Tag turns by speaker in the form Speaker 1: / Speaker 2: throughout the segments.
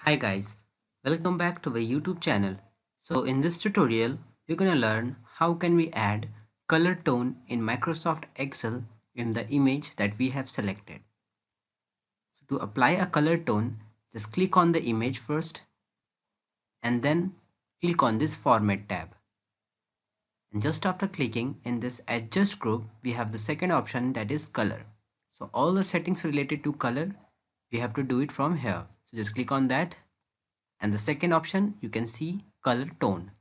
Speaker 1: Hi guys, welcome back to our YouTube channel. So in this tutorial, we're gonna learn how can we add color tone in Microsoft Excel in the image that we have selected. So to apply a color tone, just click on the image first and then click on this Format tab. And just after clicking in this Adjust group, we have the second option, that is color. So all the settings related to color, we have to do it from here. So just click on that. And the second option, you can see color tone.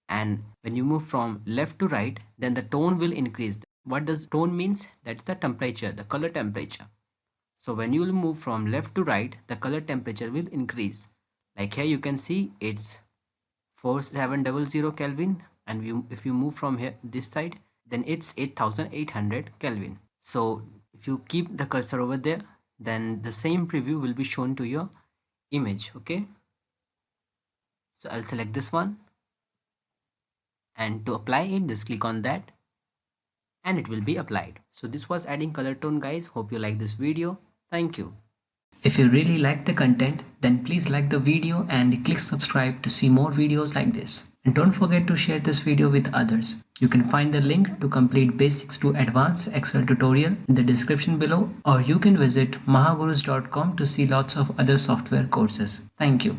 Speaker 1: And when you move from left to right, then the tone will increase. What does tone means? That's the temperature, the color temperature. So when you will move from left to right, the color temperature will increase. Like here you can see it's 4700 Kelvin, and if you move from here this side, then it's 8800 Kelvin. So if you keep the cursor over there, then the same preview will be shown to your image. Okay, so I'll select this one, and to apply it, just click on that and it will be applied. So this was adding color tone, guys. Hope you like this video. Thank you. If you really like the content, then please like the video and click subscribe to see more videos like this. And don't forget to share this video with others. You can find the link to complete basics to advanced Excel tutorial in the description below, or you can visit mahagurus.com to see lots of other software courses. Thank you.